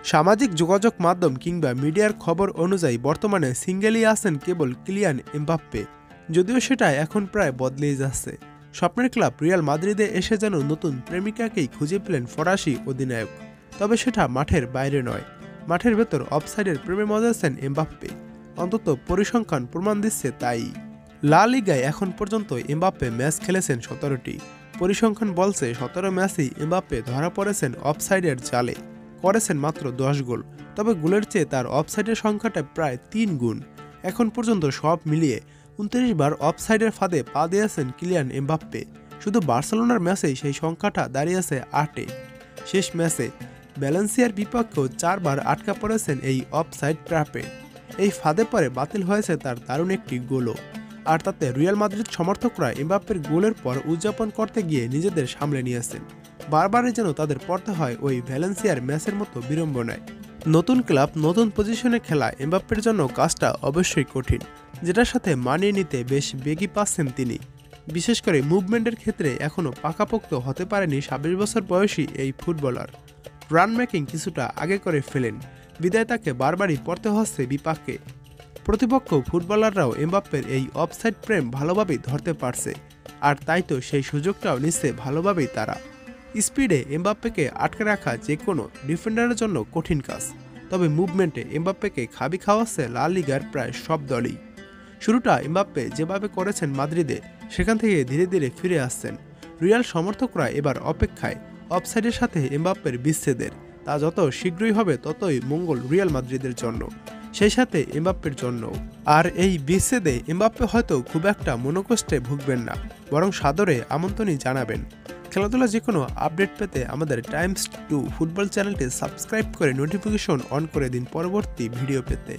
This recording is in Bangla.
সামাজিক যোগাযোগ মাধ্যম কিংবা মিডিয়ার খবর অনুযায়ী বর্তমানে সিঙ্গেলই আছেন কেবল কিলিয়ান এমবাপ্পে, যদিও সেটা এখন প্রায় বদলেই যাচ্ছে। স্বপ্নের ক্লাব রিয়াল মাদ্রিদে এসে যেন নতুন প্রেমিকাকেই খুঁজে পেলেন ফরাসি অধিনায়ক। তবে সেটা মাঠের বাইরে নয়, মাঠের ভেতর অফসাইডের প্রেমে মজাচ্ছেন এমবাপ্পে। অন্তত পরিসংখ্যান প্রমাণ দিচ্ছে তাই। লা লিগায় এখন পর্যন্ত এমবাপ্পে ম্যাচ খেলেছেন 17টি। পরিসংখ্যান বলছে 17 ম্যাচেই এমবাপ্পে ধরা পড়েছেন অফসাইডের জালে, করেছেন মাত্র 10 গোল। তবে গোলের চেয়ে তার অফসাইডের সংখ্যাটা প্রায় 3 গুণ। এখন পর্যন্ত সব মিলিয়ে 29 বার অফসাইডের ফাঁদে পা দিয়েছেন কিলিয়ান এমবাপ্পে। শুধু বার্সেলোনার ম্যাচেই সেই সংখ্যাটা দাঁড়িয়েছে 8-এ। শেষ ম্যাচে ভ্যালেন্সিয়ার বিপক্ষেও 4 বার আটকা পড়েছেন এই অফসাইড ট্র্যাপে। এই ফাঁদে পরে বাতিল হয়েছে তার দারুণ একটি গোলও। আর তাতে রিয়াল মাদ্রিদ সমর্থকরা এমবাপ্পের গোলের পর উদযাপন করতে গিয়ে নিজেদের সামলে নিয়েছেন। বারবারই যেন তাদের পড়তে হয় ওই ভ্যালেন্সিয়ার ম্যাচের মতো বিড়ম্বনায়। নতুন ক্লাব, নতুন পজিশনে খেলা এমবাপ্পের জন্য কাজটা অবশ্যই কঠিন, যেটার সাথে মানিয়ে নিতে বেশ বেগই পাচ্ছেন তিনি। বিশেষ করে মুভমেন্টের ক্ষেত্রে এখনও পাকাপোক্ত হতে পারেনি 26 বছর বয়সী এই ফুটবলার। রান মেকিং কিছুটা আগে করে ফেলেন, বিদায় তাকে বারবারই পড়তে হচ্ছে বিপাকে। প্রতিপক্ষ ফুটবলাররাও এমবাপ্পের এই অফসাইড প্রেম ভালোভাবেই ধরতে পারছে, আর তাই তো সেই সুযোগটাও নিচ্ছে ভালোভাবেই তারা। স্পিডে এমবাপ্পেকে আটকে রাখা যে কোনো ডিফেন্ডারের জন্য কঠিন কাজ, তবে মুভমেন্টে এমবাপ্পেকে খাবি খাওয়াচ্ছে লা লিগার প্রায় সব দলই। শুরুটা এমবাপ্পে যেভাবে করেছেন মাদ্রিদে, সেখান থেকে ধীরে ধীরে ফিরে আসছেন। রিয়াল সমর্থকরা এবার অপেক্ষায় অফসাইডের সাথে এমবাপ্পের বিচ্ছেদের। তা যত শীঘ্রই হবে ততই মঙ্গল রিয়াল মাদ্রিদের জন্য, সেই সাথে এমবাপ্পের জন্য। আর এই বিচ্ছেদে এমবাপ্পে হয়তো খুব একটা মনোকষ্টে ভুগবেন না, বরং সাদরে আমন্ত্রণই জানাবেন। খেলাধুলা যে কোনো আপডেট পেতে আমাদের টাইমস 2 ফুটবল চ্যানেলটি সাবস্ক্রাইব করে নোটিফিকেশন অন করে দিন পরবর্তী ভিডিও পেতে।